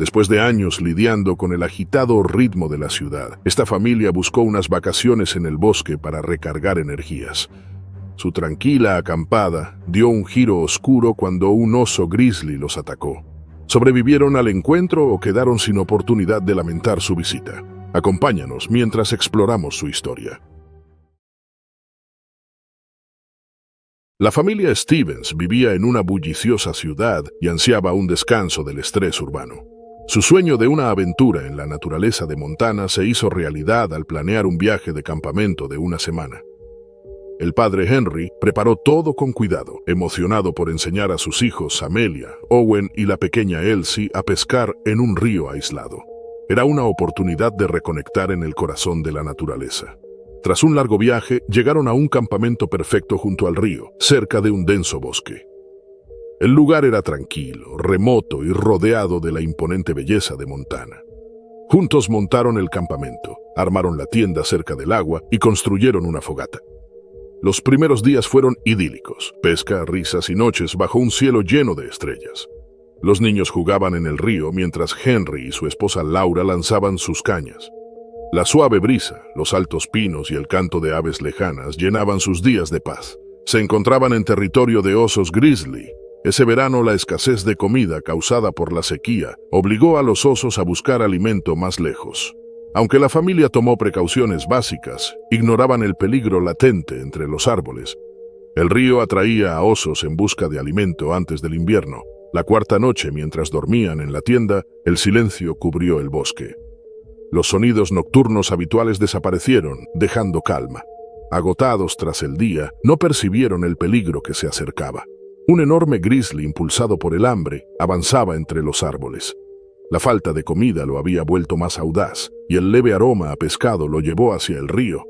Después de años lidiando con el agitado ritmo de la ciudad, esta familia buscó unas vacaciones en el bosque para recargar energías. Su tranquila acampada dio un giro oscuro cuando un oso grizzly los atacó. ¿Sobrevivieron al encuentro o quedaron sin oportunidad de lamentar su visita? Acompáñanos mientras exploramos su historia. La familia Stevens vivía en una bulliciosa ciudad y ansiaba un descanso del estrés urbano. Su sueño de una aventura en la naturaleza de Montana se hizo realidad al planear un viaje de campamento de una semana. El padre Henry preparó todo con cuidado, emocionado por enseñar a sus hijos Amelia, Owen y la pequeña Elsie a pescar en un río aislado. Era una oportunidad de reconectar en el corazón de la naturaleza. Tras un largo viaje, llegaron a un campamento perfecto junto al río, cerca de un denso bosque. El lugar era tranquilo, remoto y rodeado de la imponente belleza de Montana. Juntos montaron el campamento, armaron la tienda cerca del agua y construyeron una fogata. Los primeros días fueron idílicos, pesca, risas y noches bajo un cielo lleno de estrellas. Los niños jugaban en el río mientras Henry y su esposa Laura lanzaban sus cañas. La suave brisa, los altos pinos y el canto de aves lejanas llenaban sus días de paz. Se encontraban en territorio de osos grizzly. Ese verano la escasez de comida causada por la sequía obligó a los osos a buscar alimento más lejos. Aunque la familia tomó precauciones básicas, ignoraban el peligro latente entre los árboles. El río atraía a osos en busca de alimento antes del invierno. La cuarta noche, mientras dormían en la tienda, el silencio cubrió el bosque. Los sonidos nocturnos habituales desaparecieron, dejando calma. Agotados tras el día, no percibieron el peligro que se acercaba. Un enorme grizzly, impulsado por el hambre, avanzaba entre los árboles. La falta de comida lo había vuelto más audaz, y el leve aroma a pescado lo llevó hacia el río.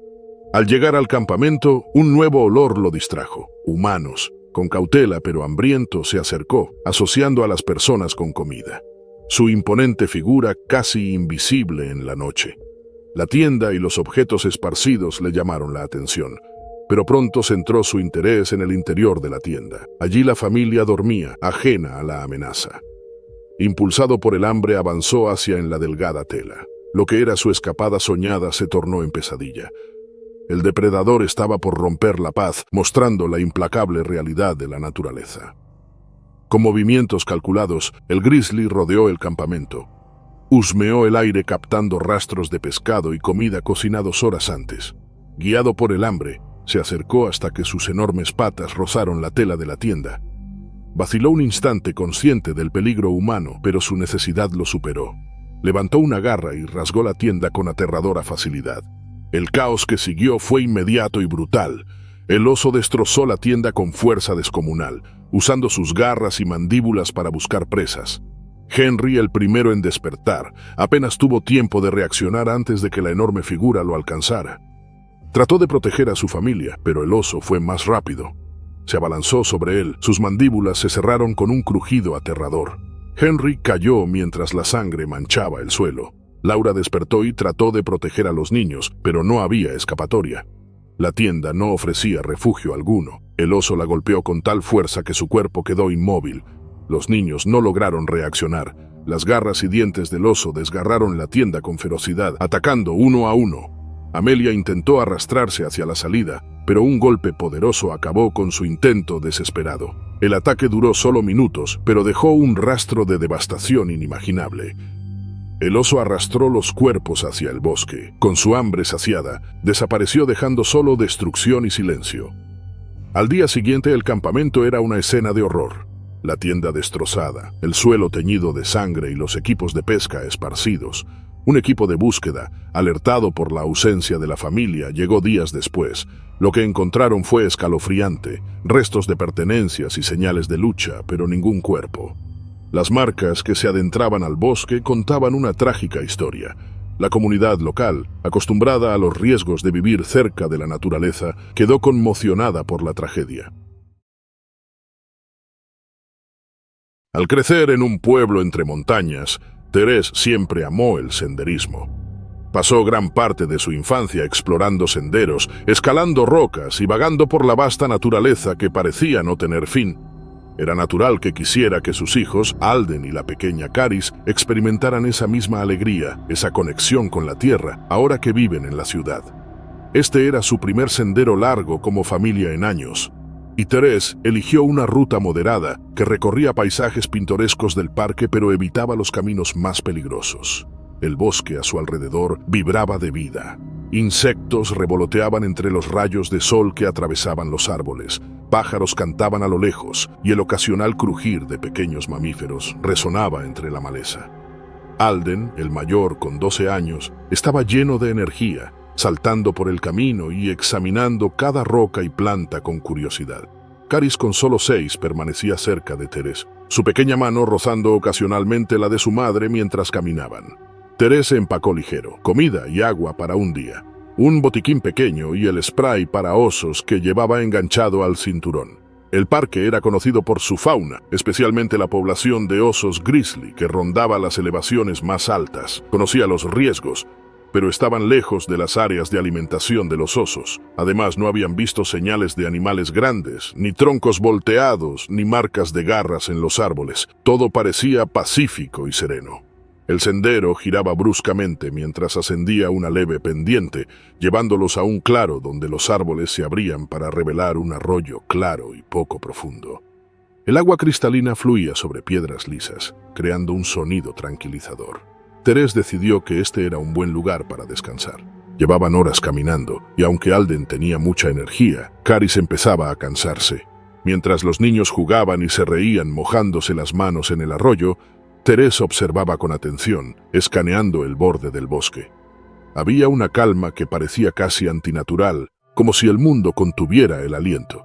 Al llegar al campamento, un nuevo olor lo distrajo. Humanos. Con cautela pero hambriento se acercó, asociando a las personas con comida. Su imponente figura casi invisible en la noche. La tienda y los objetos esparcidos le llamaron la atención, pero pronto centró su interés en el interior de la tienda. Allí la familia dormía, ajena a la amenaza. Impulsado por el hambre, avanzó hacia la delgada tela. Lo que era su escapada soñada se tornó en pesadilla. El depredador estaba por romper la paz, mostrando la implacable realidad de la naturaleza. Con movimientos calculados, el grizzly rodeó el campamento. Husmeó el aire captando rastros de pescado y comida cocinados horas antes. Guiado por el hambre, se acercó hasta que sus enormes patas rozaron la tela de la tienda. Vaciló un instante consciente del peligro humano, pero su necesidad lo superó. Levantó una garra y rasgó la tienda con aterradora facilidad. El caos que siguió fue inmediato y brutal. El oso destrozó la tienda con fuerza descomunal, usando sus garras y mandíbulas para buscar presas. Henry, el primero en despertar, apenas tuvo tiempo de reaccionar antes de que la enorme figura lo alcanzara. Trató de proteger a su familia, pero el oso fue más rápido. Se abalanzó sobre él, sus mandíbulas se cerraron con un crujido aterrador. Henry cayó mientras la sangre manchaba el suelo. Laura despertó y trató de proteger a los niños, pero no había escapatoria. La tienda no ofrecía refugio alguno. El oso la golpeó con tal fuerza que su cuerpo quedó inmóvil. Los niños no lograron reaccionar. Las garras y dientes del oso desgarraron la tienda con ferocidad, atacando uno a uno. Amelia intentó arrastrarse hacia la salida, pero un golpe poderoso acabó con su intento desesperado. El ataque duró solo minutos, pero dejó un rastro de devastación inimaginable. El oso arrastró los cuerpos hacia el bosque. Con su hambre saciada, desapareció dejando solo destrucción y silencio. Al día siguiente el campamento era una escena de horror. La tienda destrozada, el suelo teñido de sangre y los equipos de pesca esparcidos. Un equipo de búsqueda, alertado por la ausencia de la familia, llegó días después. Lo que encontraron fue escalofriante, restos de pertenencias y señales de lucha, pero ningún cuerpo. Las marcas que se adentraban al bosque contaban una trágica historia. La comunidad local, acostumbrada a los riesgos de vivir cerca de la naturaleza, quedó conmocionada por la tragedia. Al crecer en un pueblo entre montañas, Thérèse siempre amó el senderismo. Pasó gran parte de su infancia explorando senderos, escalando rocas y vagando por la vasta naturaleza que parecía no tener fin. Era natural que quisiera que sus hijos, Alden y la pequeña Caris, experimentaran esa misma alegría, esa conexión con la tierra, ahora que viven en la ciudad. Este era su primer sendero largo como familia en años, y Thérèse eligió una ruta moderada que recorría paisajes pintorescos del parque pero evitaba los caminos más peligrosos. El bosque a su alrededor vibraba de vida. Insectos revoloteaban entre los rayos de sol que atravesaban los árboles. Pájaros cantaban a lo lejos y el ocasional crujir de pequeños mamíferos resonaba entre la maleza. Alden, el mayor con 12 años, estaba lleno de energía, saltando por el camino y examinando cada roca y planta con curiosidad. Caris, con solo 6, permanecía cerca de Thérèse, su pequeña mano rozando ocasionalmente la de su madre mientras caminaban. Thérèse empacó ligero, comida y agua para un día, un botiquín pequeño y el spray para osos que llevaba enganchado al cinturón. El parque era conocido por su fauna, especialmente la población de osos grizzly que rondaba las elevaciones más altas. Conocía los riesgos, pero estaban lejos de las áreas de alimentación de los osos. Además, no habían visto señales de animales grandes, ni troncos volteados, ni marcas de garras en los árboles. Todo parecía pacífico y sereno. El sendero giraba bruscamente mientras ascendía una leve pendiente, llevándolos a un claro donde los árboles se abrían para revelar un arroyo claro y poco profundo. El agua cristalina fluía sobre piedras lisas, creando un sonido tranquilizador. Thérèse decidió que este era un buen lugar para descansar. Llevaban horas caminando, y aunque Alden tenía mucha energía, Caris empezaba a cansarse. Mientras los niños jugaban y se reían mojándose las manos en el arroyo, Thérèse observaba con atención, escaneando el borde del bosque. Había una calma que parecía casi antinatural, como si el mundo contuviera el aliento.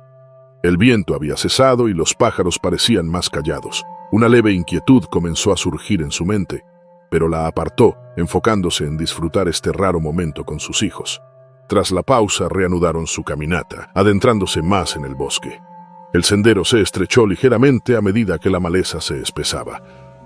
El viento había cesado y los pájaros parecían más callados. Una leve inquietud comenzó a surgir en su mente, pero la apartó, enfocándose en disfrutar este raro momento con sus hijos. Tras la pausa, reanudaron su caminata, adentrándose más en el bosque. El sendero se estrechó ligeramente a medida que la maleza se espesaba.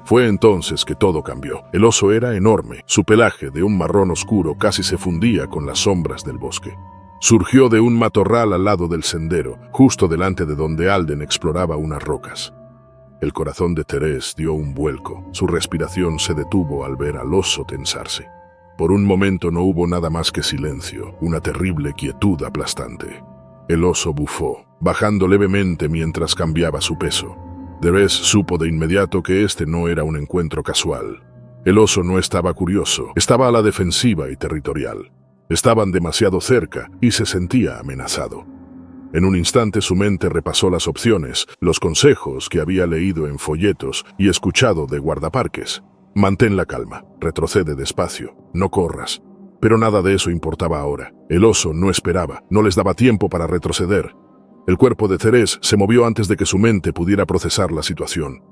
Fue entonces que todo cambió. El oso era enorme, su pelaje de un marrón oscuro casi se fundía con las sombras del bosque. Surgió de un matorral al lado del sendero, justo delante de donde Alden exploraba unas rocas. El corazón de Thérèse dio un vuelco, su respiración se detuvo al ver al oso tensarse. Por un momento no hubo nada más que silencio, una terrible quietud aplastante. El oso bufó, bajando levemente mientras cambiaba su peso. Thérèse supo de inmediato que este no era un encuentro casual. El oso no estaba curioso, estaba a la defensiva y territorial. Estaban demasiado cerca y se sentía amenazado. En un instante su mente repasó las opciones, los consejos que había leído en folletos y escuchado de guardaparques. Mantén la calma, retrocede despacio, no corras. Pero nada de eso importaba ahora. El oso no esperaba, no les daba tiempo para retroceder. El cuerpo de Thérèse se movió antes de que su mente pudiera procesar la situación.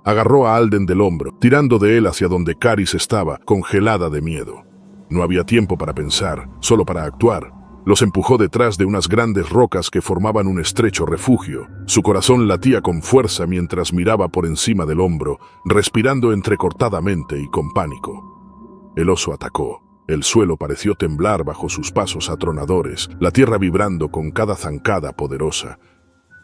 Agarró a Alden del hombro, tirando de él hacia donde Caris estaba, congelada de miedo. No había tiempo para pensar, solo para actuar. Los empujó detrás de unas grandes rocas que formaban un estrecho refugio. Su corazón latía con fuerza mientras miraba por encima del hombro, respirando entrecortadamente y con pánico. El oso atacó. El suelo pareció temblar bajo sus pasos atronadores, la tierra vibrando con cada zancada poderosa.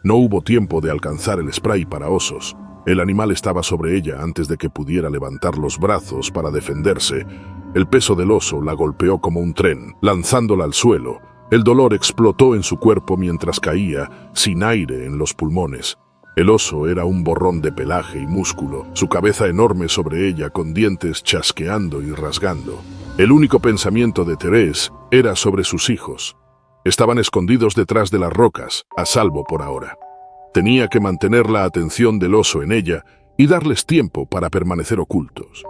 No hubo tiempo de alcanzar el spray para osos. El animal estaba sobre ella antes de que pudiera levantar los brazos para defenderse. El peso del oso la golpeó como un tren, lanzándola al suelo. El dolor explotó en su cuerpo mientras caía, sin aire en los pulmones. El oso era un borrón de pelaje y músculo, su cabeza enorme sobre ella con dientes chasqueando y rasgando. El único pensamiento de Thérèse era sobre sus hijos. Estaban escondidos detrás de las rocas, a salvo por ahora. Tenía que mantener la atención del oso en ella y darles tiempo para permanecer ocultos.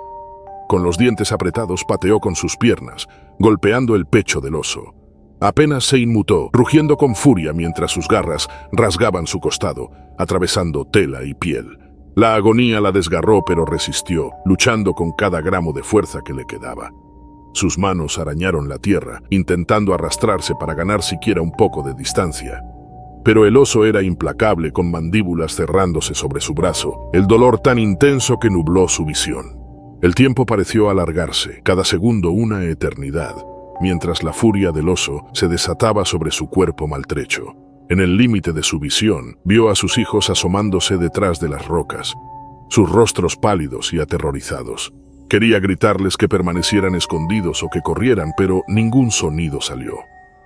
Con los dientes apretados pateó con sus piernas, golpeando el pecho del oso. Apenas se inmutó, rugiendo con furia mientras sus garras rasgaban su costado, atravesando tela y piel. La agonía la desgarró pero resistió, luchando con cada gramo de fuerza que le quedaba. Sus manos arañaron la tierra, intentando arrastrarse para ganar siquiera un poco de distancia. Pero el oso era implacable, con mandíbulas cerrándose sobre su brazo, el dolor tan intenso que nubló su visión. El tiempo pareció alargarse, cada segundo una eternidad, mientras la furia del oso se desataba sobre su cuerpo maltrecho. En el límite de su visión, vio a sus hijos asomándose detrás de las rocas, sus rostros pálidos y aterrorizados. Quería gritarles que permanecieran escondidos o que corrieran, pero ningún sonido salió.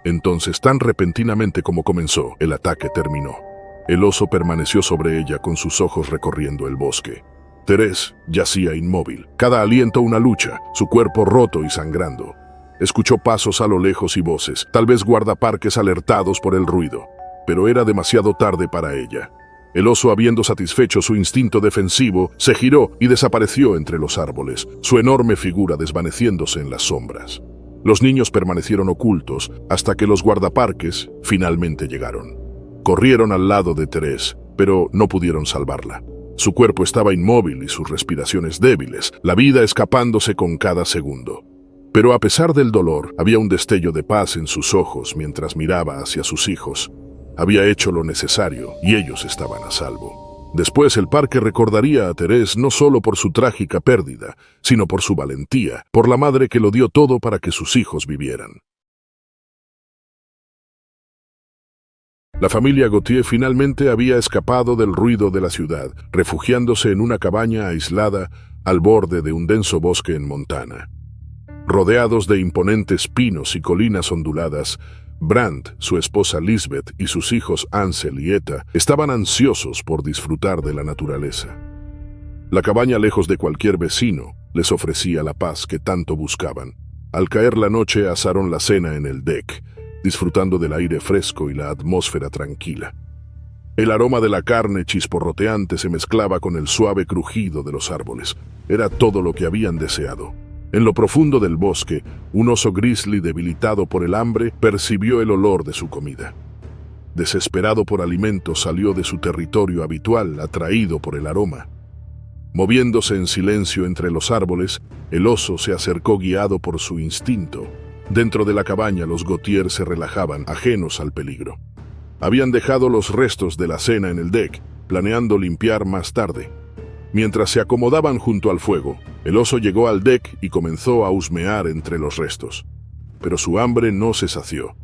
Entonces, tan repentinamente como comenzó, el ataque terminó. El oso permaneció sobre ella con sus ojos recorriendo el bosque. Thérèse yacía inmóvil, cada aliento una lucha, su cuerpo roto y sangrando. Escuchó pasos a lo lejos y voces, tal vez guardaparques alertados por el ruido, pero era demasiado tarde para ella. El oso, habiendo satisfecho su instinto defensivo, se giró y desapareció entre los árboles, su enorme figura desvaneciéndose en las sombras. Los niños permanecieron ocultos hasta que los guardaparques finalmente llegaron. Corrieron al lado de Thérèse, pero no pudieron salvarla. Su cuerpo estaba inmóvil y sus respiraciones débiles, la vida escapándose con cada segundo. Pero a pesar del dolor, había un destello de paz en sus ojos mientras miraba hacia sus hijos. Había hecho lo necesario y ellos estaban a salvo. Después el parque recordaría a Thérèse no solo por su trágica pérdida, sino por su valentía, por la madre que lo dio todo para que sus hijos vivieran. La familia Gautier finalmente había escapado del ruido de la ciudad, refugiándose en una cabaña aislada al borde de un denso bosque en Montana. Rodeados de imponentes pinos y colinas onduladas, Brandt, su esposa Lisbeth y sus hijos Ansel y Etta estaban ansiosos por disfrutar de la naturaleza. La cabaña, lejos de cualquier vecino, les ofrecía la paz que tanto buscaban. Al caer la noche asaron la cena en el deck, disfrutando del aire fresco y la atmósfera tranquila. El aroma de la carne chisporroteante se mezclaba con el suave crujido de los árboles. Era todo lo que habían deseado. En lo profundo del bosque, un oso grizzly debilitado por el hambre percibió el olor de su comida. Desesperado por alimento, salió de su territorio habitual, atraído por el aroma. Moviéndose en silencio entre los árboles, el oso se acercó guiado por su instinto. Dentro de la cabaña, los Gautier se relajaban, ajenos al peligro. Habían dejado los restos de la cena en el deck, planeando limpiar más tarde. Mientras se acomodaban junto al fuego, el oso llegó al deck y comenzó a husmear entre los restos. Pero su hambre no se sació.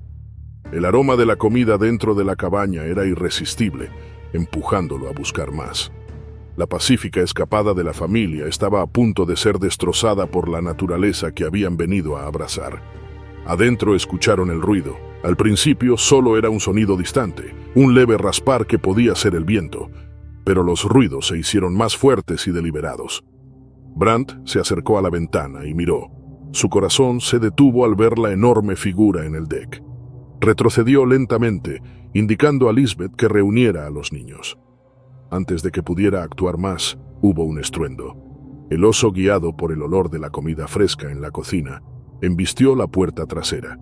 El aroma de la comida dentro de la cabaña era irresistible, empujándolo a buscar más. La pacífica escapada de la familia estaba a punto de ser destrozada por la naturaleza que habían venido a abrazar. Adentro escucharon el ruido. Al principio solo era un sonido distante, un leve raspar que podía ser el viento, pero los ruidos se hicieron más fuertes y deliberados. Brandt se acercó a la ventana y miró. Su corazón se detuvo al ver la enorme figura en el deck. Retrocedió lentamente, indicando a Lisbeth que reuniera a los niños. Antes de que pudiera actuar más, hubo un estruendo. El oso, guiado por el olor de la comida fresca en la cocina, embistió la puerta trasera.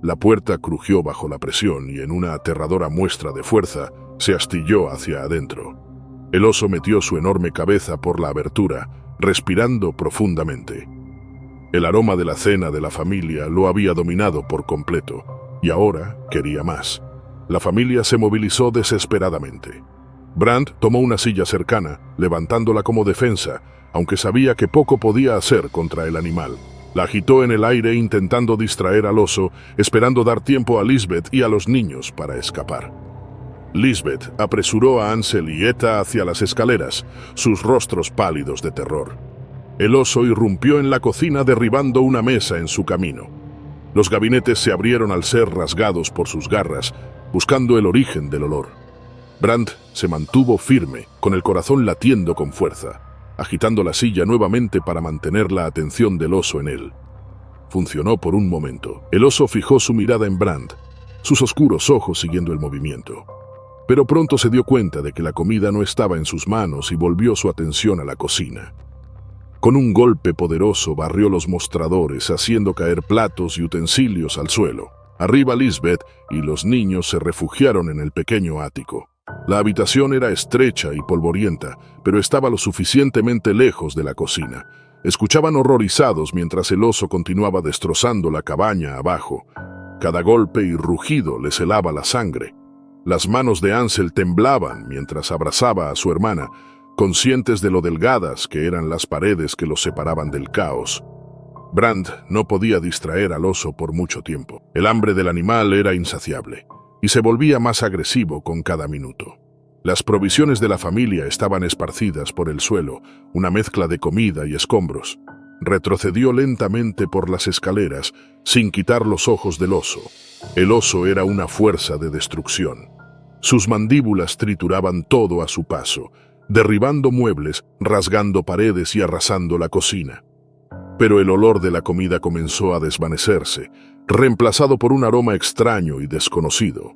La puerta crujió bajo la presión y en una aterradora muestra de fuerza se astilló hacia adentro. El oso metió su enorme cabeza por la abertura, respirando profundamente. El aroma de la cena de la familia lo había dominado por completo y ahora quería más. La familia se movilizó desesperadamente. Brandt tomó una silla cercana, levantándola como defensa, aunque sabía que poco podía hacer contra el animal. La agitó en el aire intentando distraer al oso, esperando dar tiempo a Lisbeth y a los niños para escapar. Lisbeth apresuró a Ansel y Etta hacia las escaleras, sus rostros pálidos de terror. El oso irrumpió en la cocina derribando una mesa en su camino. Los gabinetes se abrieron al ser rasgados por sus garras, buscando el origen del olor. Brandt se mantuvo firme, con el corazón latiendo con fuerza, agitando la silla nuevamente para mantener la atención del oso en él. Funcionó por un momento. El oso fijó su mirada en Brandt, sus oscuros ojos siguiendo el movimiento. Pero pronto se dio cuenta de que la comida no estaba en sus manos y volvió su atención a la cocina. Con un golpe poderoso barrió los mostradores, haciendo caer platos y utensilios al suelo. Arriba Lisbeth y los niños se refugiaron en el pequeño ático. La habitación era estrecha y polvorienta, pero estaba lo suficientemente lejos de la cocina. Escuchaban horrorizados mientras el oso continuaba destrozando la cabaña abajo. Cada golpe y rugido les helaba la sangre. Las manos de Ansel temblaban mientras abrazaba a su hermana, conscientes de lo delgadas que eran las paredes que los separaban del caos. Brandt no podía distraer al oso por mucho tiempo. El hambre del animal era insaciable. y se volvía más agresivo con cada minuto. Las provisiones de la familia estaban esparcidas por el suelo, una mezcla de comida y escombros. Retrocedió lentamente por las escaleras, sin quitar los ojos del oso. El oso era una fuerza de destrucción. Sus mandíbulas trituraban todo a su paso, derribando muebles, rasgando paredes y arrasando la cocina. Pero el olor de la comida comenzó a desvanecerse, reemplazado por un aroma extraño y desconocido,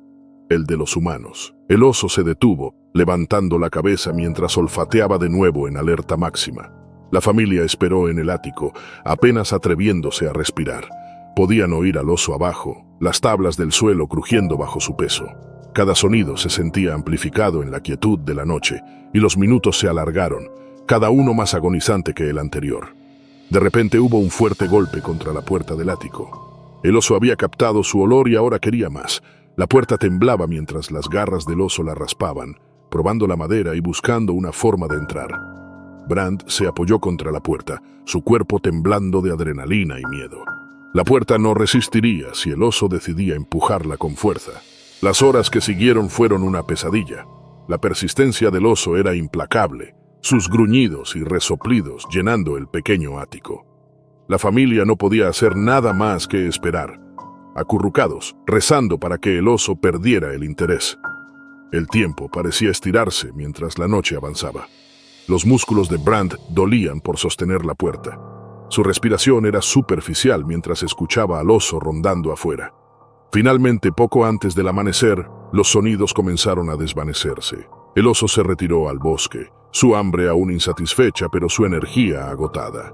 el de los humanos. El oso se detuvo, levantando la cabeza mientras olfateaba de nuevo en alerta máxima. La familia esperó en el ático, apenas atreviéndose a respirar. Podían oír al oso abajo, las tablas del suelo crujiendo bajo su peso. Cada sonido se sentía amplificado en la quietud de la noche, y los minutos se alargaron, cada uno más agonizante que el anterior. De repente hubo un fuerte golpe contra la puerta del ático. El oso había captado su olor y ahora quería más. La puerta temblaba mientras las garras del oso la raspaban, probando la madera y buscando una forma de entrar. Brand se apoyó contra la puerta, su cuerpo temblando de adrenalina y miedo. La puerta no resistiría si el oso decidía empujarla con fuerza. Las horas que siguieron fueron una pesadilla. La persistencia del oso era implacable, sus gruñidos y resoplidos llenando el pequeño ático. La familia no podía hacer nada más que esperar, acurrucados, rezando para que el oso perdiera el interés. El tiempo parecía estirarse mientras la noche avanzaba. Los músculos de Brand dolían por sostener la puerta. Su respiración era superficial mientras escuchaba al oso rondando afuera. Finalmente, poco antes del amanecer, los sonidos comenzaron a desvanecerse. El oso se retiró al bosque, su hambre aún insatisfecha, pero su energía agotada.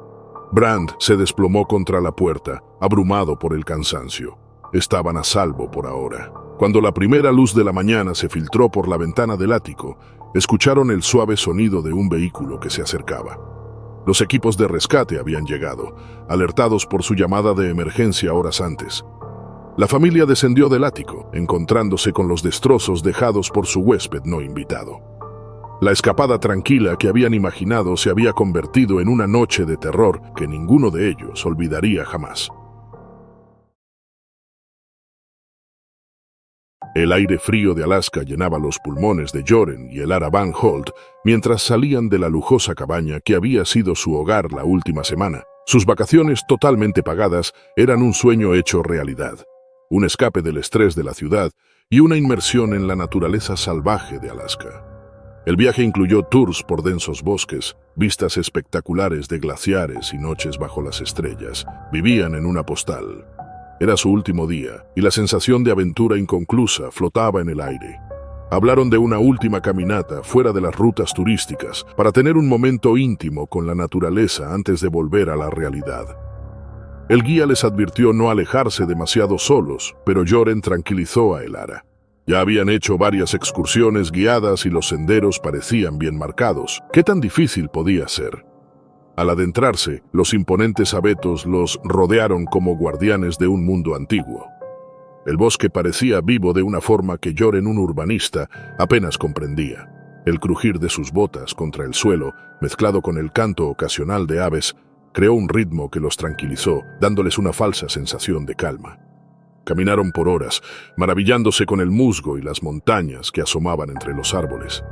Brand se desplomó contra la puerta, abrumado por el cansancio. Estaban a salvo por ahora. Cuando la primera luz de la mañana se filtró por la ventana del ático, escucharon el suave sonido de un vehículo que se acercaba. Los equipos de rescate habían llegado, alertados por su llamada de emergencia horas antes. La familia descendió del ático, encontrándose con los destrozos dejados por su huésped no invitado. La escapada tranquila que habían imaginado se había convertido en una noche de terror que ninguno de ellos olvidaría jamás. El aire frío de Alaska llenaba los pulmones de Joren y Elara Van Holt mientras salían de la lujosa cabaña que había sido su hogar la última semana. Sus vacaciones totalmente pagadas eran un sueño hecho realidad, un escape del estrés de la ciudad y una inmersión en la naturaleza salvaje de Alaska. El viaje incluyó tours por densos bosques, vistas espectaculares de glaciares y noches bajo las estrellas. Vivían en una postal. Era su último día, y la sensación de aventura inconclusa flotaba en el aire. Hablaron de una última caminata fuera de las rutas turísticas para tener un momento íntimo con la naturaleza antes de volver a la realidad. El guía les advirtió no alejarse demasiado solos, pero Joren tranquilizó a Elara. Ya habían hecho varias excursiones guiadas y los senderos parecían bien marcados. ¿Qué tan difícil podía ser? Al adentrarse, los imponentes abetos los rodearon como guardianes de un mundo antiguo. El bosque parecía vivo de una forma que Joren, un urbanista, apenas comprendía. El crujir de sus botas contra el suelo, mezclado con el canto ocasional de aves, creó un ritmo que los tranquilizó, dándoles una falsa sensación de calma. Caminaron por horas, maravillándose con el musgo y las montañas que asomaban entre los árboles.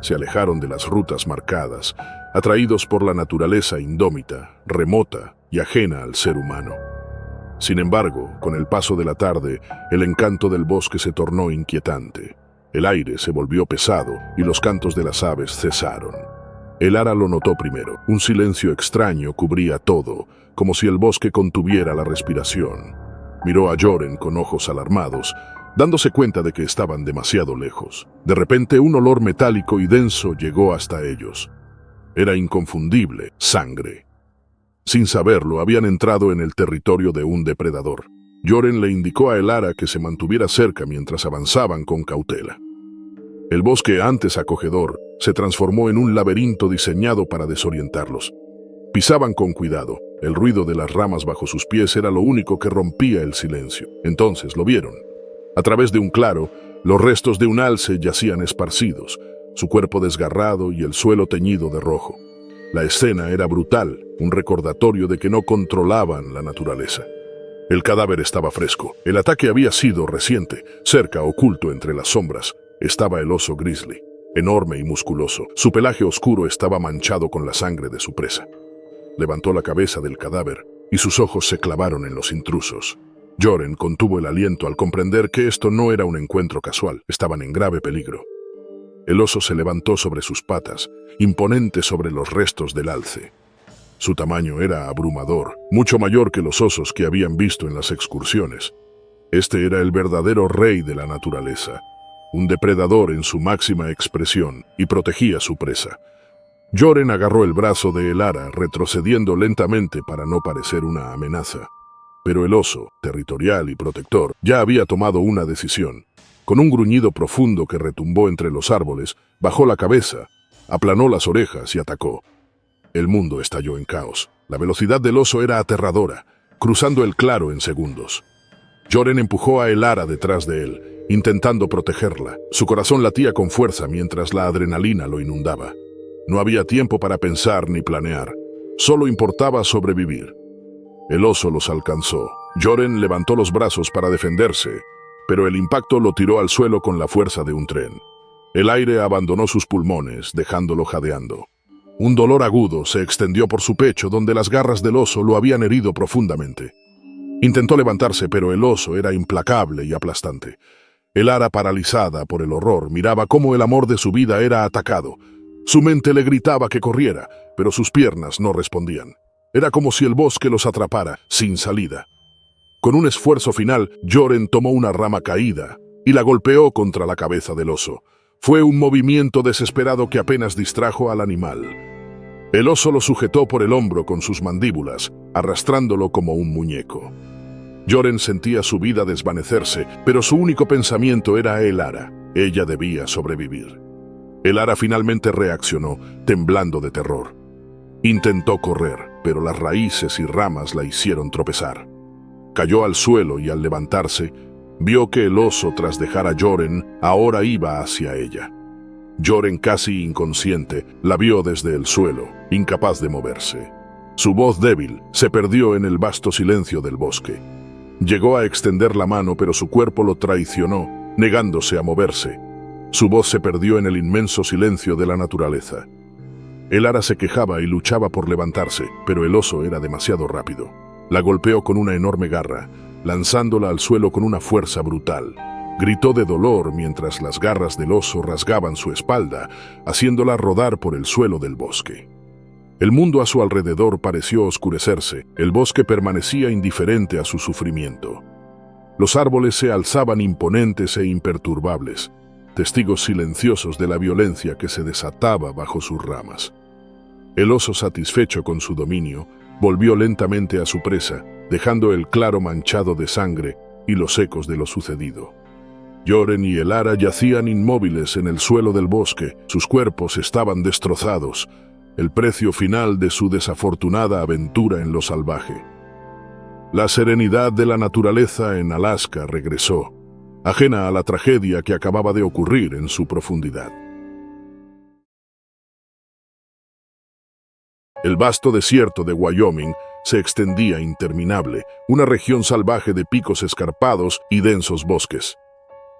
Se alejaron de las rutas marcadas, atraídos por la naturaleza indómita, remota y ajena al ser humano. Sin embargo, con el paso de la tarde, el encanto del bosque se tornó inquietante. El aire se volvió pesado y los cantos de las aves cesaron. Elara lo notó primero. Un silencio extraño cubría todo, como si el bosque contuviera la respiración. Miró a Joren con ojos alarmados, dándose cuenta de que estaban demasiado lejos. De repente, un olor metálico y denso llegó hasta ellos. Era inconfundible, sangre. Sin saberlo, habían entrado en el territorio de un depredador. Joren le indicó a Elara que se mantuviera cerca mientras avanzaban con cautela. El bosque, antes acogedor, se transformó en un laberinto diseñado para desorientarlos. Pisaban con cuidado. El ruido de las ramas bajo sus pies era lo único que rompía el silencio. Entonces lo vieron. A través de un claro, los restos de un alce yacían esparcidos, su cuerpo desgarrado y el suelo teñido de rojo. La escena era brutal, un recordatorio de que no controlaban la naturaleza. El cadáver estaba fresco. El ataque había sido reciente. Cerca, oculto entre las sombras, estaba el oso grizzly, enorme y musculoso. Su pelaje oscuro estaba manchado con la sangre de su presa. Levantó la cabeza del cadáver y sus ojos se clavaron en los intrusos. Joren contuvo el aliento al comprender que esto no era un encuentro casual. Estaban en grave peligro. El oso se levantó sobre sus patas, imponente sobre los restos del alce. Su tamaño era abrumador, mucho mayor que los osos que habían visto en las excursiones. Este era el verdadero rey de la naturaleza, un depredador en su máxima expresión, y protegía a su presa. Joren agarró el brazo de Elara, retrocediendo lentamente para no parecer una amenaza. Pero el oso, territorial y protector, ya había tomado una decisión. Con un gruñido profundo que retumbó entre los árboles, bajó la cabeza, aplanó las orejas y atacó. El mundo estalló en caos. La velocidad del oso era aterradora, cruzando el claro en segundos. Joren empujó a Elara detrás de él, intentando protegerla. Su corazón latía con fuerza mientras la adrenalina lo inundaba. No había tiempo para pensar ni planear. Solo importaba sobrevivir. El oso los alcanzó. Joren levantó los brazos para defenderse, pero el impacto lo tiró al suelo con la fuerza de un tren. El aire abandonó sus pulmones, dejándolo jadeando. Un dolor agudo se extendió por su pecho, donde las garras del oso lo habían herido profundamente. Intentó levantarse, pero el oso era implacable y aplastante. Elara, paralizada por el horror, miraba cómo el amor de su vida era atacado. Su mente le gritaba que corriera, pero sus piernas no respondían. Era como si el bosque los atrapara, sin salida. Con un esfuerzo final, Joren tomó una rama caída y la golpeó contra la cabeza del oso. Fue un movimiento desesperado que apenas distrajo al animal. El oso lo sujetó por el hombro con sus mandíbulas, arrastrándolo como un muñeco. Joren sentía su vida desvanecerse, pero su único pensamiento era Elara. Ella debía sobrevivir. Elara finalmente reaccionó, temblando de terror. Intentó correr, pero las raíces y ramas la hicieron tropezar. Cayó al suelo y al levantarse, vio que el oso, tras dejar a Joren, ahora iba hacia ella. Joren, casi inconsciente, la vio desde el suelo, incapaz de moverse. Su voz débil se perdió en el vasto silencio del bosque. Llegó a extender la mano, pero su cuerpo lo traicionó, negándose a moverse. Su voz se perdió en el inmenso silencio de la naturaleza. Elara se quejaba y luchaba por levantarse, pero el oso era demasiado rápido. La golpeó con una enorme garra, lanzándola al suelo con una fuerza brutal. Gritó de dolor mientras las garras del oso rasgaban su espalda, haciéndola rodar por el suelo del bosque. El mundo a su alrededor pareció oscurecerse. El bosque permanecía indiferente a su sufrimiento. Los árboles se alzaban imponentes e imperturbables, testigos silenciosos de la violencia que se desataba bajo sus ramas. El oso, satisfecho con su dominio, volvió lentamente a su presa, dejando el claro manchado de sangre y los ecos de lo sucedido. Joren y Elara yacían inmóviles en el suelo del bosque. Sus cuerpos estaban destrozados, el precio final de su desafortunada aventura en lo salvaje. La serenidad de la naturaleza en Alaska regresó, ajena a la tragedia que acababa de ocurrir en su profundidad. El vasto desierto de Wyoming se extendía interminable, una región salvaje de picos escarpados y densos bosques.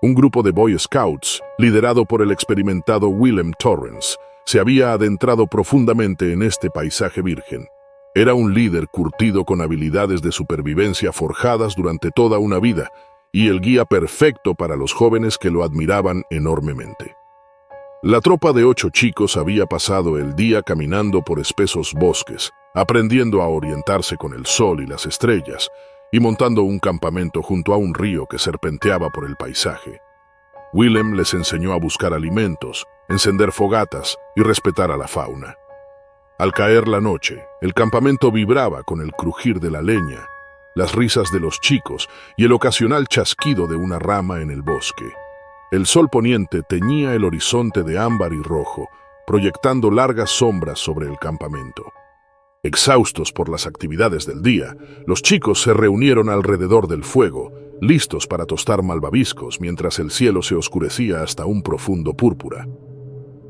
Un grupo de Boy Scouts, liderado por el experimentado Willem Torrance, se había adentrado profundamente en este paisaje virgen. Era un líder curtido con habilidades de supervivencia forjadas durante toda una vida, y el guía perfecto para los jóvenes que lo admiraban enormemente. La tropa de 8 chicos había pasado el día caminando por espesos bosques, aprendiendo a orientarse con el sol y las estrellas, y montando un campamento junto a un río que serpenteaba por el paisaje. Willem les enseñó a buscar alimentos, encender fogatas y respetar a la fauna. Al caer la noche, el campamento vibraba con el crujir de la leña, las risas de los chicos y el ocasional chasquido de una rama en el bosque. El sol poniente teñía el horizonte de ámbar y rojo, proyectando largas sombras sobre el campamento. Exhaustos por las actividades del día, los chicos se reunieron alrededor del fuego, listos para tostar malvaviscos mientras el cielo se oscurecía hasta un profundo púrpura.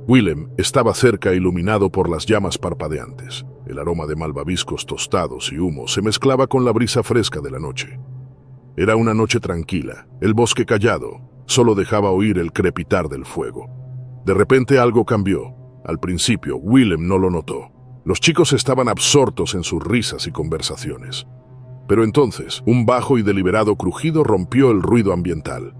Willem estaba cerca, iluminado por las llamas parpadeantes. El aroma de malvaviscos tostados y humo se mezclaba con la brisa fresca de la noche. Era una noche tranquila, el bosque callado, solo dejaba oír el crepitar del fuego. De repente algo cambió. Al principio, Willem no lo notó. Los chicos estaban absortos en sus risas y conversaciones. Pero entonces, un bajo y deliberado crujido rompió el ruido ambiental.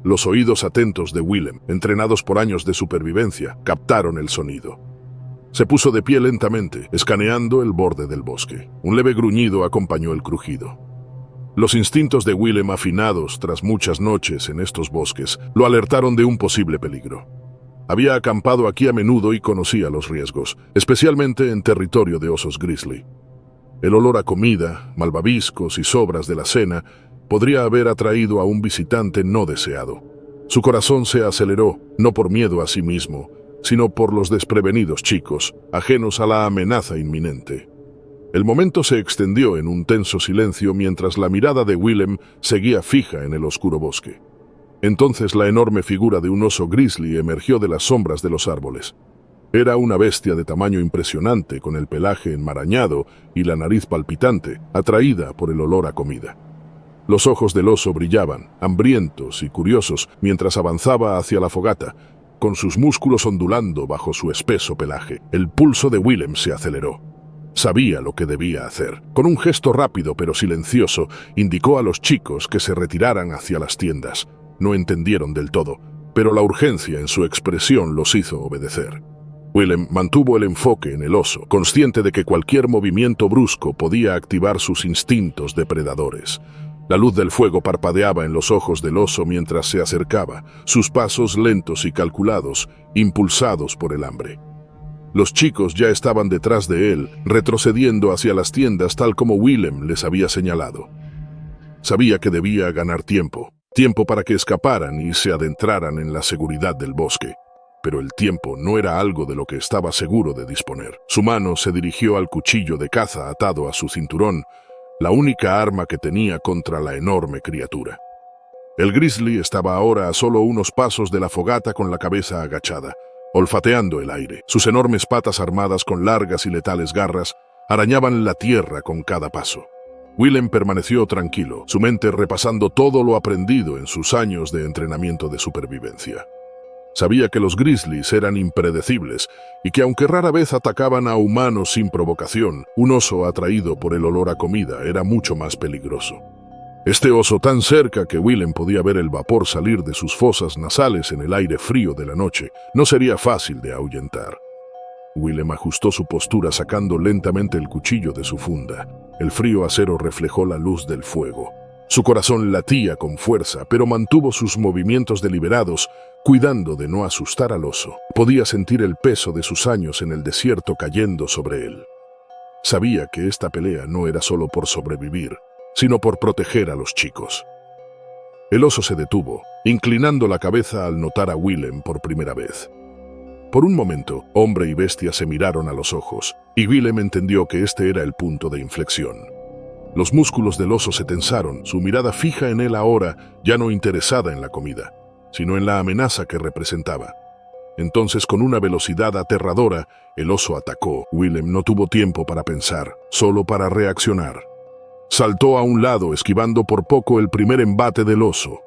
Los oídos atentos de Willem, entrenados por años de supervivencia, captaron el sonido. Se puso de pie lentamente, escaneando el borde del bosque. Un leve gruñido acompañó el crujido. Los instintos de Willem, afinados tras muchas noches en estos bosques, lo alertaron de un posible peligro. Había acampado aquí a menudo y conocía los riesgos, especialmente en territorio de osos grizzly. El olor a comida, malvaviscos y sobras de la cena podría haber atraído a un visitante no deseado. Su corazón se aceleró, no por miedo a sí mismo, sino por los desprevenidos chicos, ajenos a la amenaza inminente. El momento se extendió en un tenso silencio mientras la mirada de Willem seguía fija en el oscuro bosque. Entonces la enorme figura de un oso grizzly emergió de las sombras de los árboles. Era una bestia de tamaño impresionante, con el pelaje enmarañado y la nariz palpitante, atraída por el olor a comida. Los ojos del oso brillaban, hambrientos y curiosos, mientras avanzaba hacia la fogata, con sus músculos ondulando bajo su espeso pelaje. El pulso de Willem se aceleró. Sabía lo que debía hacer. Con un gesto rápido pero silencioso, indicó a los chicos que se retiraran hacia las tiendas. No entendieron del todo, pero la urgencia en su expresión los hizo obedecer. Willem mantuvo el enfoque en el oso, consciente de que cualquier movimiento brusco podía activar sus instintos depredadores. La luz del fuego parpadeaba en los ojos del oso mientras se acercaba, sus pasos lentos y calculados, impulsados por el hambre. Los chicos ya estaban detrás de él, retrocediendo hacia las tiendas tal como Willem les había señalado. Sabía que debía ganar tiempo para que escaparan y se adentraran en la seguridad del bosque. Pero el tiempo no era algo de lo que estaba seguro de disponer. Su mano se dirigió al cuchillo de caza atado a su cinturón, la única arma que tenía contra la enorme criatura. El grizzly estaba ahora a solo unos pasos de la fogata con la cabeza agachada, olfateando el aire. Sus enormes patas armadas con largas y letales garras arañaban la tierra con cada paso. Willem permaneció tranquilo, su mente repasando todo lo aprendido en sus años de entrenamiento de supervivencia. Sabía que los grizzlies eran impredecibles y que aunque rara vez atacaban a humanos sin provocación, un oso atraído por el olor a comida era mucho más peligroso. Este oso tan cerca que Willem podía ver el vapor salir de sus fosas nasales en el aire frío de la noche, no sería fácil de ahuyentar. Willem ajustó su postura sacando lentamente el cuchillo de su funda. El frío acero reflejó la luz del fuego. Su corazón latía con fuerza, pero mantuvo sus movimientos deliberados, cuidando de no asustar al oso. Podía sentir el peso de sus años en el desierto cayendo sobre él. Sabía que esta pelea no era solo por sobrevivir, sino por proteger a los chicos. El oso se detuvo, inclinando la cabeza al notar a Willem por primera vez. Por un momento, hombre y bestia se miraron a los ojos, y Willem entendió que este era el punto de inflexión. Los músculos del oso se tensaron, su mirada fija en él ahora, ya no interesada en la comida, sino en la amenaza que representaba. Entonces, con una velocidad aterradora, el oso atacó. Willem no tuvo tiempo para pensar, solo para reaccionar. Saltó a un lado, esquivando por poco el primer embate del oso.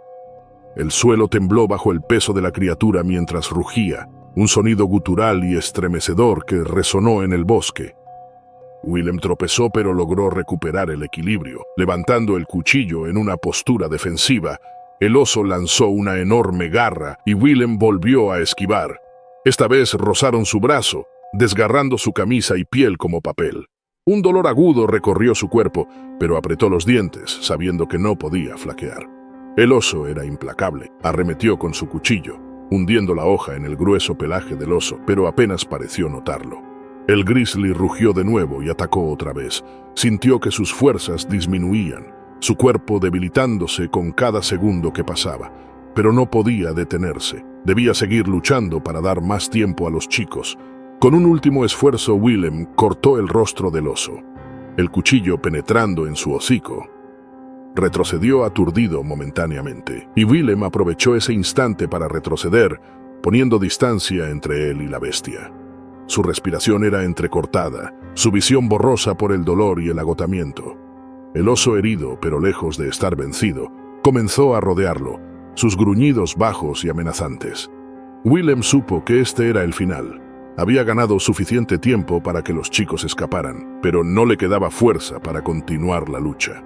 El suelo tembló bajo el peso de la criatura mientras rugía, un sonido gutural y estremecedor que resonó en el bosque. Willem tropezó pero logró recuperar el equilibrio. Levantando el cuchillo en una postura defensiva, el oso lanzó una enorme garra y Willem volvió a esquivar. Esta vez rozaron su brazo, desgarrando su camisa y piel como papel. Un dolor agudo recorrió su cuerpo, pero apretó los dientes, sabiendo que no podía flaquear. El oso era implacable. Arremetió con su cuchillo, hundiendo la hoja en el grueso pelaje del oso, pero apenas pareció notarlo. El grizzly rugió de nuevo y atacó otra vez. Sintió que sus fuerzas disminuían, su cuerpo debilitándose con cada segundo que pasaba, pero no podía detenerse. Debía seguir luchando para dar más tiempo a los chicos. Con un último esfuerzo, Willem cortó el rostro del oso. El cuchillo penetrando en su hocico, retrocedió aturdido momentáneamente, y Willem aprovechó ese instante para retroceder, poniendo distancia entre él y la bestia. Su respiración era entrecortada, su visión borrosa por el dolor y el agotamiento. El oso herido, pero lejos de estar vencido, comenzó a rodearlo, sus gruñidos bajos y amenazantes. Willem supo que este era el final. Había ganado suficiente tiempo para que los chicos escaparan, pero no le quedaba fuerza para continuar la lucha.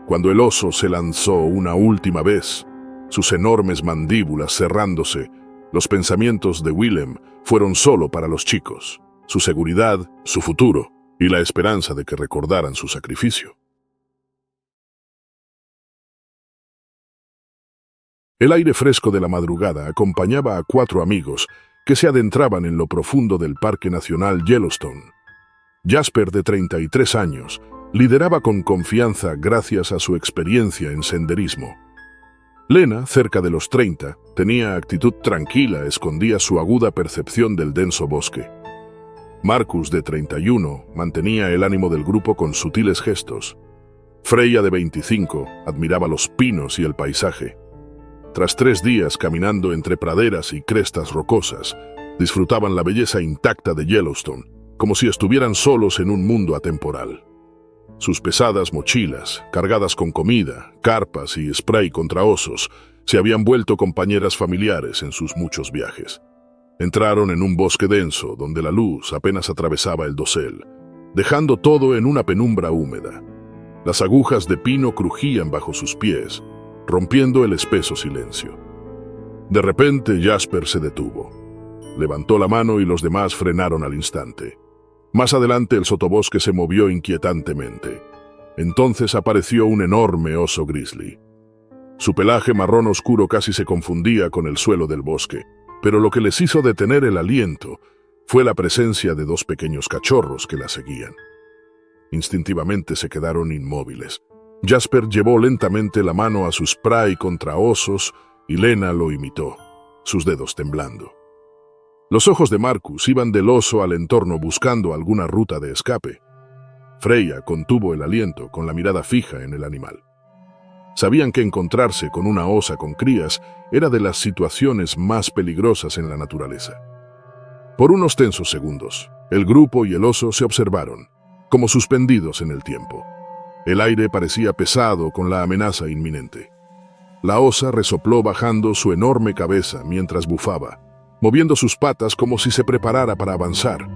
Cuando el oso se lanzó una última vez, sus enormes mandíbulas cerrándose, los pensamientos de Willem fueron solo para los chicos, su seguridad, su futuro y la esperanza de que recordaran su sacrificio. El aire fresco de la madrugada acompañaba a 4 amigos que se adentraban en lo profundo del Parque Nacional Yellowstone. Jasper, de 33 años, lideraba con confianza gracias a su experiencia en senderismo. Lena, cerca de los 30, tenía actitud tranquila, escondía su aguda percepción del denso bosque. Marcus, de 31, mantenía el ánimo del grupo con sutiles gestos. Freya, de 25, admiraba los pinos y el paisaje. Tras 3 días caminando entre praderas y crestas rocosas, disfrutaban la belleza intacta de Yellowstone, como si estuvieran solos en un mundo atemporal. Sus pesadas mochilas, cargadas con comida, carpas y spray contra osos, se habían vuelto compañeras familiares en sus muchos viajes. Entraron en un bosque denso donde la luz apenas atravesaba el dosel, dejando todo en una penumbra húmeda. Las agujas de pino crujían bajo sus pies, rompiendo el espeso silencio. De repente Jasper se detuvo. Levantó la mano y los demás frenaron al instante. Más adelante el sotobosque se movió inquietantemente. Entonces apareció un enorme oso grizzly. Su pelaje marrón oscuro casi se confundía con el suelo del bosque, pero lo que les hizo detener el aliento fue la presencia de 2 pequeños cachorros que la seguían. Instintivamente se quedaron inmóviles. Jasper llevó lentamente la mano a su spray contra osos y Lena lo imitó, sus dedos temblando. Los ojos de Marcus iban del oso al entorno buscando alguna ruta de escape. Freya contuvo el aliento con la mirada fija en el animal. Sabían que encontrarse con una osa con crías era de las situaciones más peligrosas en la naturaleza. Por unos tensos segundos, el grupo y el oso se observaron, como suspendidos en el tiempo. El aire parecía pesado con la amenaza inminente. La osa resopló bajando su enorme cabeza mientras bufaba, moviendo sus patas como si se preparara para avanzar.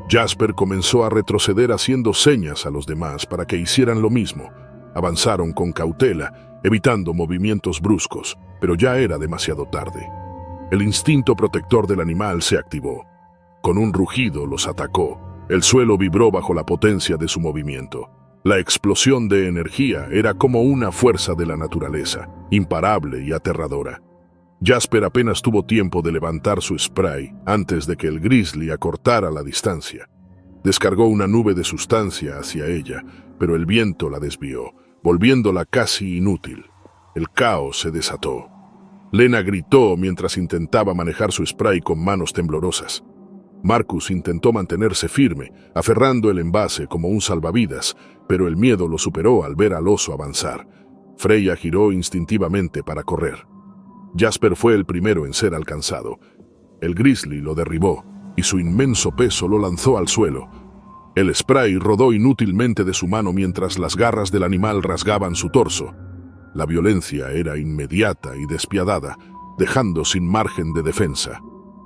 Jasper comenzó a retroceder haciendo señas a los demás para que hicieran lo mismo. Avanzaron con cautela, evitando movimientos bruscos, pero ya era demasiado tarde. El instinto protector del animal se activó. Con un rugido los atacó. El suelo vibró bajo la potencia de su movimiento. La explosión de energía era como una fuerza de la naturaleza, imparable y aterradora. Jasper apenas tuvo tiempo de levantar su spray antes de que el grizzly acortara la distancia. Descargó una nube de sustancia hacia ella, pero el viento la desvió, volviéndola casi inútil. El caos se desató. Lena gritó mientras intentaba manejar su spray con manos temblorosas. Marcus intentó mantenerse firme, aferrando el envase como un salvavidas, pero el miedo lo superó al ver al oso avanzar. Freya giró instintivamente para correr. Jasper fue el primero en ser alcanzado. El grizzly lo derribó y su inmenso peso lo lanzó al suelo. El spray rodó inútilmente de su mano mientras las garras del animal rasgaban su torso. La violencia era inmediata y despiadada, dejando sin margen de defensa.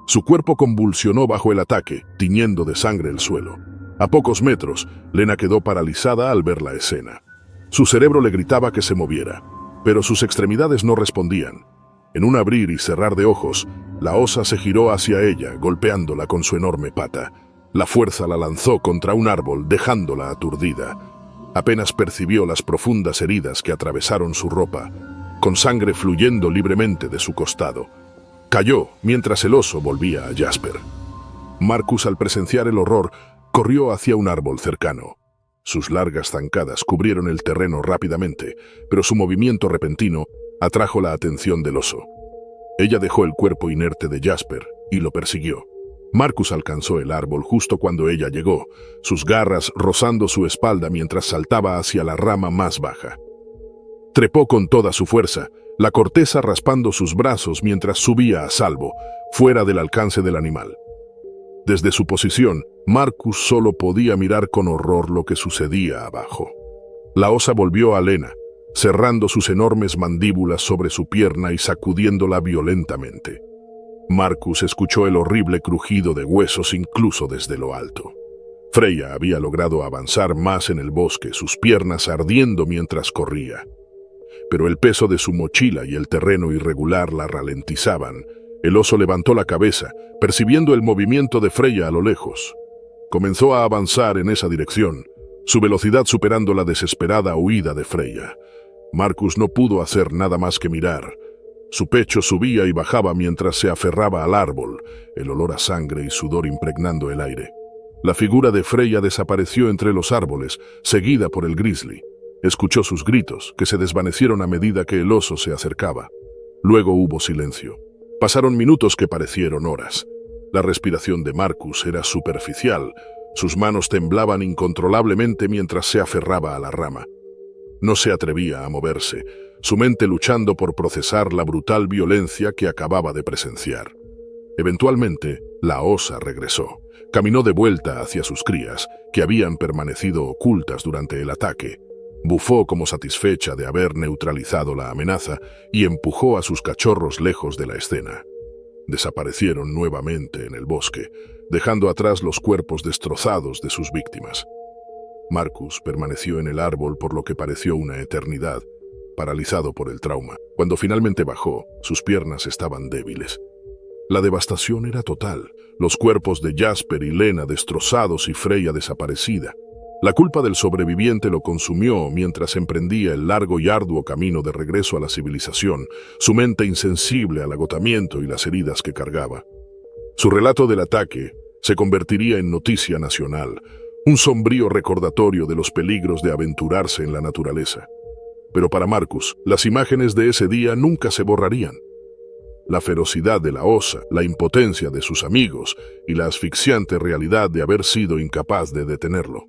Su cuerpo convulsionó bajo el ataque, tiñendo de sangre el suelo. A pocos metros, Lena quedó paralizada al ver la escena. Su cerebro le gritaba que se moviera, pero sus extremidades no respondían. En un abrir y cerrar de ojos, la osa se giró hacia ella, golpeándola con su enorme pata. La fuerza la lanzó contra un árbol, dejándola aturdida. Apenas percibió las profundas heridas que atravesaron su ropa, con sangre fluyendo libremente de su costado. Cayó mientras el oso volvía a Jasper. Marcus, al presenciar el horror, corrió hacia un árbol cercano. Sus largas zancadas cubrieron el terreno rápidamente, pero su movimiento repentino atrajo la atención del oso. Ella dejó el cuerpo inerte de Jasper y lo persiguió. Marcus alcanzó el árbol justo cuando ella llegó, sus garras rozando su espalda mientras saltaba hacia la rama más baja. Trepó con toda su fuerza, la corteza raspando sus brazos mientras subía a salvo, fuera del alcance del animal. Desde su posición, Marcus solo podía mirar con horror lo que sucedía abajo. La osa volvió a Lena, cerrando sus enormes mandíbulas sobre su pierna y sacudiéndola violentamente. Marcus escuchó el horrible crujido de huesos incluso desde lo alto. Freya había logrado avanzar más en el bosque, sus piernas ardiendo mientras corría. Pero el peso de su mochila y el terreno irregular la ralentizaban. El oso levantó la cabeza, percibiendo el movimiento de Freya a lo lejos. Comenzó a avanzar en esa dirección, su velocidad superando la desesperada huida de Freya. Marcus no pudo hacer nada más que mirar. Su pecho subía y bajaba mientras se aferraba al árbol, el olor a sangre y sudor impregnando el aire. La figura de Freya desapareció entre los árboles, seguida por el grizzly. Escuchó sus gritos, que se desvanecieron a medida que el oso se acercaba. Luego hubo silencio. Pasaron minutos que parecieron horas. La respiración de Marcus era superficial. Sus manos temblaban incontrolablemente mientras se aferraba a la rama. No se atrevía a moverse, su mente luchando por procesar la brutal violencia que acababa de presenciar. Eventualmente, la osa regresó. Caminó de vuelta hacia sus crías, que habían permanecido ocultas durante el ataque. Bufó como satisfecha de haber neutralizado la amenaza y empujó a sus cachorros lejos de la escena. Desaparecieron nuevamente en el bosque, dejando atrás los cuerpos destrozados de sus víctimas. Marcus permaneció en el árbol por lo que pareció una eternidad, paralizado por el trauma. Cuando finalmente bajó, sus piernas estaban débiles. La devastación era total, los cuerpos de Jasper y Lena destrozados y Freya desaparecida. La culpa del sobreviviente lo consumió mientras emprendía el largo y arduo camino de regreso a la civilización, su mente insensible al agotamiento y las heridas que cargaba. Su relato del ataque se convertiría en noticia nacional, un sombrío recordatorio de los peligros de aventurarse en la naturaleza. Pero para Marcus, las imágenes de ese día nunca se borrarían. La ferocidad de la osa, la impotencia de sus amigos y la asfixiante realidad de haber sido incapaz de detenerlo.